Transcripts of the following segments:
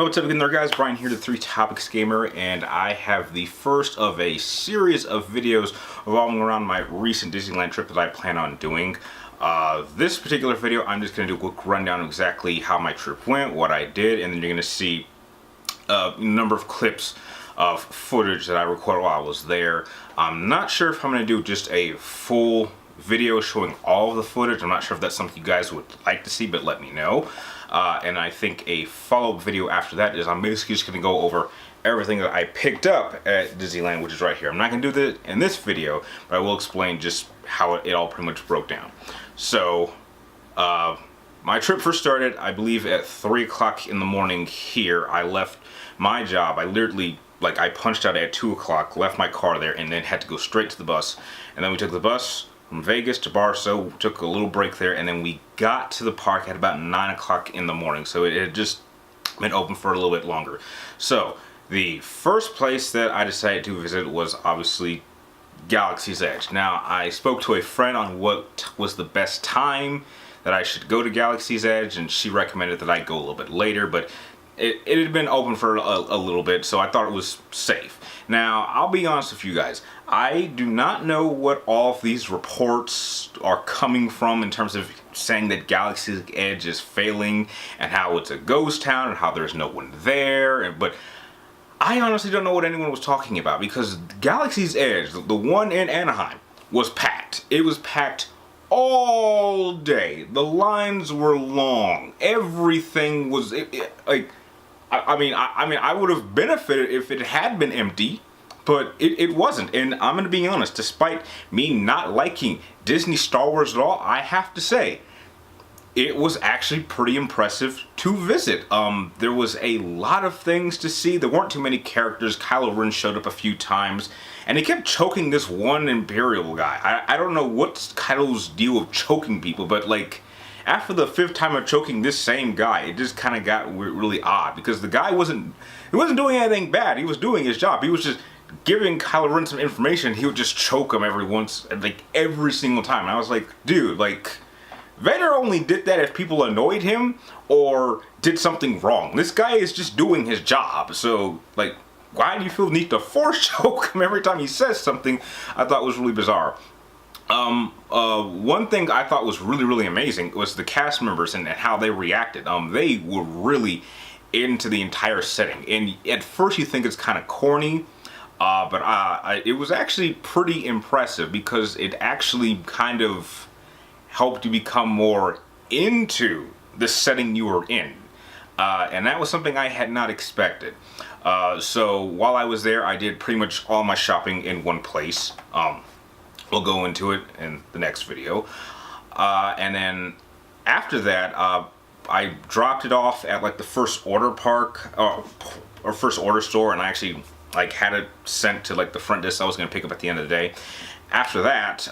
Well, what's up again there, guys? Brian here, the 3 Topics Gamer, and I have the first of a series of videos revolving around my recent Disneyland trip that I plan on doing. This particular video, I'm just going to do a quick rundown of exactly how my trip went, what I did, and then you're going to see a number of clips of footage that I recorded while I was there. I'm not sure if I'm going to do just a full video showing all of the footage. I'm not sure if that's something you guys would like to see, but let me know. And I think a follow-up video after that is I'm basically just going to go over everything that I picked up at Disneyland, which is right here. I'm not going to do that in this video, but I will explain just how it all pretty much broke down. So, my trip first started, I believe, at 3 o'clock in the morning here. I left my job. I literally, I punched out at 2 o'clock, left my car there, and then had to go straight to the bus. And then we took the bus from Vegas to Barstow, took a little break there, and then we got to the park at about 9 o'clock in the morning. So it had just been open for a little bit longer. So the first place that I decided to visit was obviously Galaxy's Edge. Now, I spoke to a friend on what was the best time that I should go to Galaxy's Edge, and she recommended that I go a little bit later, but it had been open for a little bit, so I thought it was safe. Now, I'll be honest with you guys. I do not know what all of these reports are coming from in terms of saying that Galaxy's Edge is failing and how it's a ghost town and how there's no one there. But I honestly don't know what anyone was talking about, because Galaxy's Edge, the one in Anaheim, was packed. It was packed all day. The lines were long. Everything was I would have benefited if it had been empty, but it wasn't. And I'm going to be honest, despite me not liking Disney Star Wars at all, I have to say, it was actually pretty impressive to visit. There was a lot of things to see. There weren't too many characters. Kylo Ren showed up a few times, and he kept choking this one Imperial guy. I don't know what's Kylo's deal of choking people, but after the 5th time of choking this same guy, it just kind of got really odd, because the guy wasn't doing anything bad. He was doing his job. He was just giving Kylo Ren some information. He would just choke him every single time. And I was like, dude, Vader only did that if people annoyed him or did something wrong. This guy is just doing his job. So, why do you feel the need to force choke him every time he says something? I thought was really bizarre. One thing I thought was really amazing was the cast members and how they reacted. They were really into the entire setting. And at first you think it's kind of corny, but it was actually pretty impressive, because it actually kind of helped you become more into the setting you were in. And that was something I had not expected. So while I was there, I did pretty much all my shopping in one place. We'll go into it in the next video. And then after that, I dropped it off at the First Order park, or First Order store, and I actually had it sent to the front desk I was going to pick up at the end of the day. After that,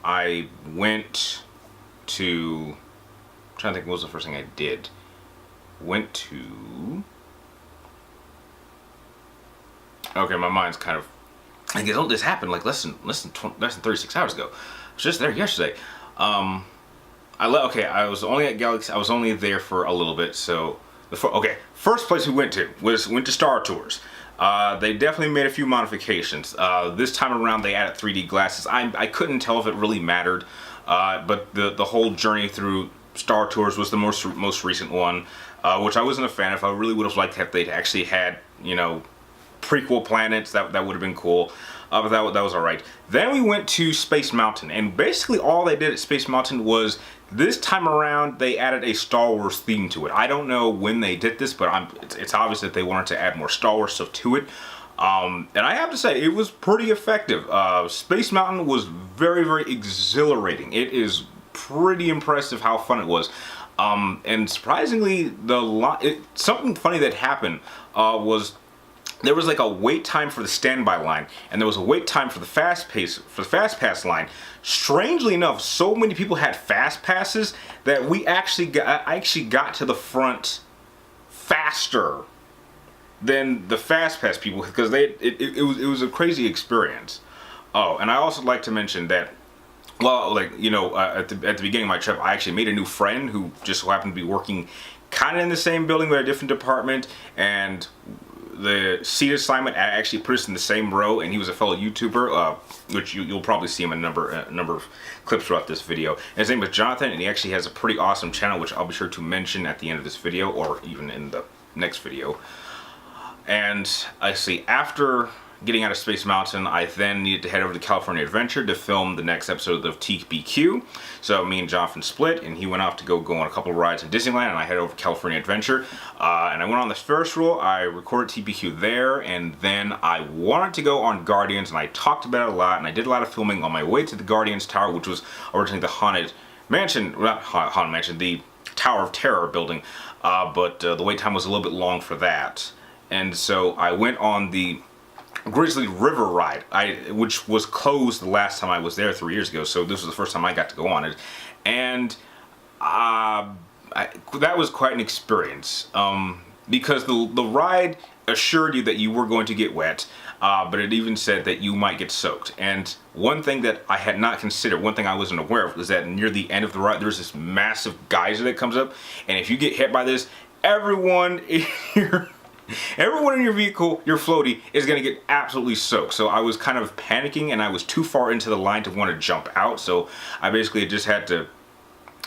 I went to, I'm trying to think what was the first thing I did. Okay, my mind's kind of, this happened less than 36 hours ago. I was just there yesterday. I was only at Galaxy. I was only there for a little bit. So, first place we went to Star Tours. They definitely made a few modifications. This time around, they added 3D glasses. I couldn't tell if it really mattered, but the whole journey through Star Tours was the most recent one, which I wasn't a fan of. I really would have liked if they'd actually had, prequel planets. That would have been cool, but that was alright. Then we went to Space Mountain, and basically all they did at Space Mountain was, this time around they added a Star Wars theme to it. I don't know when they did this, but it's obvious that they wanted to add more Star Wars stuff to it. And I have to say, it was pretty effective. Space Mountain was very exhilarating. It is pretty impressive how fun it was. And surprisingly, something funny that happened was, there was a wait time for the standby line, and there was a wait time for the fast pass line. Strangely enough, so many people had fast passes that I actually got to the front faster than the fast pass people, because it was a crazy experience. Oh, and I also like to mention that, well, at the beginning of my trip, I actually made a new friend who just so happened to be working kind of in the same building but a different department, and the seat assignment actually put us in the same row, and he was a fellow YouTuber, which you'll probably see him in a number of clips throughout this video. And his name is Jonathan, and he actually has a pretty awesome channel, which I'll be sure to mention at the end of this video, or even in the next video. And I see, after getting out of Space Mountain, I then needed to head over to California Adventure to film the next episode of TBQ. So me and Jonathan split, and he went off to go on a couple of rides in Disneyland, and I headed over to California Adventure. And I went on the Ferris wheel, I recorded TBQ there, and then I wanted to go on Guardians, and I talked about it a lot, and I did a lot of filming on my way to the Guardians Tower, which was originally the Haunted Mansion, not Haunted Mansion, the Tower of Terror building, but the wait time was a little bit long for that. And so I went on the Grizzly River ride, which was closed the last time I was there 3 years ago, so this was the first time I got to go on it, and that was quite an experience, because the ride assured you that you were going to get wet, but it even said that you might get soaked. And one thing that I had not considered, one thing I wasn't aware of, was that near the end of the ride there's this massive geyser that comes up, and if you get hit by this, everyone in your vehicle, your floaty, is going to get absolutely soaked. So I was kind of panicking, and I was too far into the line to want to jump out. So I basically just had to,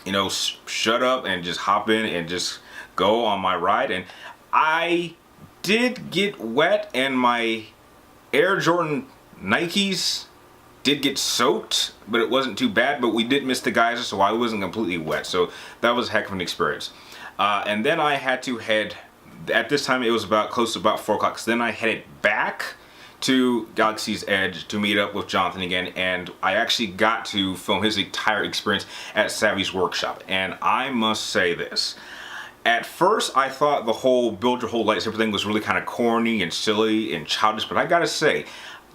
you know, shut up and just hop in and just go on my ride. And I did get wet, and my Air Jordan Nikes did get soaked, but it wasn't too bad. But we did miss the geyser, so I wasn't completely wet. So that was a heck of an experience. And then I had to head. At this time, it was close to about 4 o'clock. So then I headed back to Galaxy's Edge to meet up with Jonathan again, and I actually got to film his entire experience at Savvy's workshop. And I must say this. At first, I thought the whole build your whole lightsaber thing was really kind of corny and silly and childish, but I gotta say,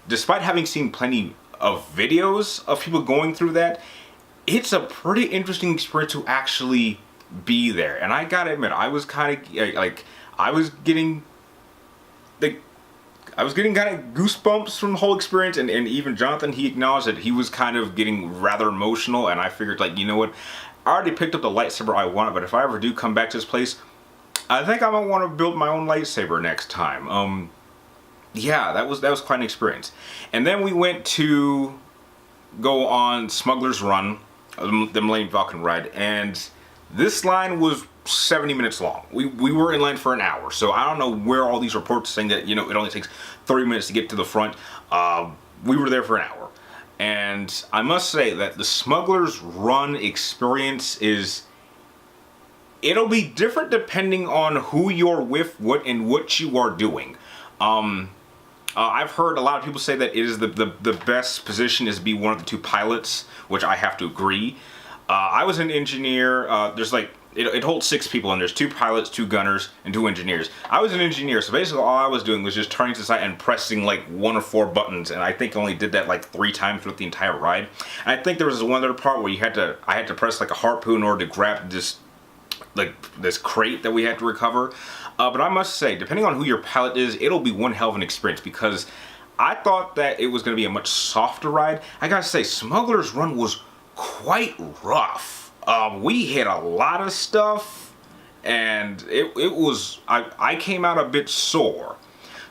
despite having seen plenty of videos of people going through that, it's a pretty interesting experience to actually be there. And I gotta admit, I was kind of like, I was getting kind of goosebumps from the whole experience, and even Jonathan, he acknowledged that he was kind of getting rather emotional, and I figured, like, you know what, I already picked up the lightsaber I wanted, but if I ever do come back to this place, I think I'm gonna want to build my own lightsaber next time. Yeah, that was quite an experience. And then we went to go on Smuggler's Run, the Millennium Falcon ride, and this line was 70 minutes long. We were in line for an hour, so I don't know where all these reports saying that, you know, it only takes 30 minutes to get to the front. We were there for an hour, and I must say that the Smuggler's Run experience it'll be different depending on who you're with, what you are doing. I've heard a lot of people say that it is the best position is to be one of the two pilots, which I have to agree. I was an engineer. There's like, it holds 6 people, and there's 2 pilots, 2 gunners, and 2 engineers. I was an engineer, so basically all I was doing was just turning to the side and pressing like 1 or 4 buttons, and I think I only did that like 3 times throughout the entire ride. And I think there was one other part where I had to press like a harpoon in order to grab this crate that we had to recover. But I must say, depending on who your pilot is, it'll be one hell of an experience, because I thought that it was going to be a much softer ride. I gotta say, Smuggler's Run was quite rough. We hit a lot of stuff, and I came out a bit sore.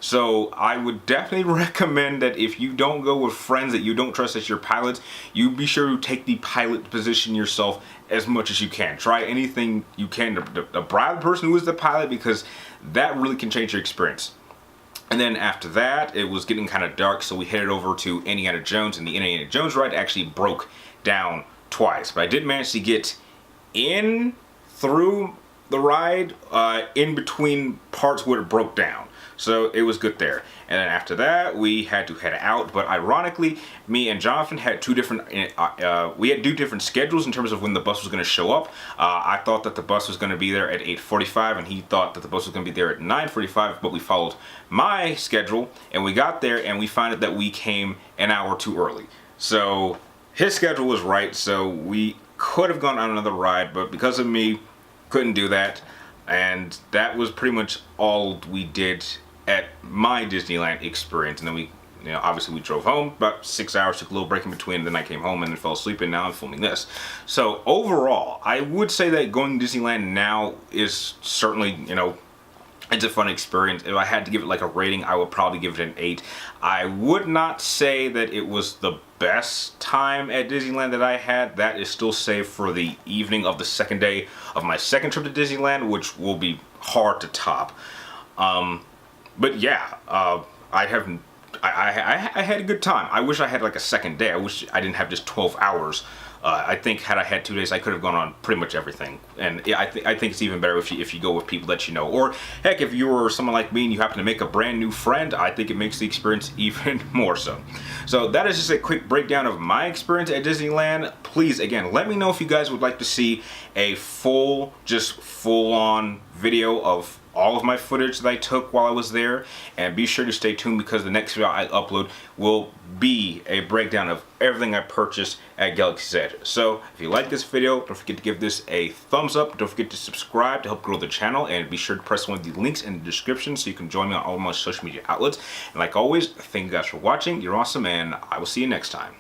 So I would definitely recommend that if you don't go with friends that you don't trust as your pilots, you be sure to take the pilot position yourself as much as you can. Try anything you can to bribe the person who is the pilot, because that really can change your experience. And then after that, it was getting kind of dark, so we headed over to Indiana Jones, and the Indiana Jones ride actually broke down twice. But I did manage to get in through the ride in between parts where it broke down. So it was good there. And then after that, we had to head out. But ironically, me and Jonathan had two different schedules in terms of when the bus was going to show up. I thought that the bus was going to be there at 8:45, and he thought that the bus was going to be there at 9:45. But we followed my schedule, and we got there, and we found out that we came an hour too early. So his schedule was right, so we could have gone on another ride, but because of me, couldn't do that. And that was pretty much all we did at my Disneyland experience. And then we You know, obviously we drove home about 6 hours, took a little break in between, and then I came home and then fell asleep, and now I'm filming this. So overall, I would say that going to Disneyland now is certainly, you know, it's a fun experience. If I had to give it like a rating, I would probably give it an 8. I would not say that it was the best time at Disneyland that I had. That is still saved for the evening of the second day of my second trip to Disneyland, which will be hard to top. But yeah, I had a good time. I wish I had like a second day. I wish I didn't have just 12 hours. I think had I had 2 days, I could have gone on pretty much everything. And yeah, I think it's even better if you go with people that you know. Or heck, if you were someone like me and you happen to make a brand new friend, I think it makes the experience even more so. So that is just a quick breakdown of my experience at Disneyland. Please, again, let me know if you guys would like to see a full-on video of all of my footage that I took while I was there, and be sure to stay tuned because the next video I upload will be a breakdown of everything I purchased at Galaxy's Edge. So if you like this video, don't forget to give this a thumbs up. Don't forget to subscribe to help grow the channel, and be sure to press one of the links in the description so you can join me on all my social media outlets. And like always, thank you guys for watching. You're awesome, and I will see you next time.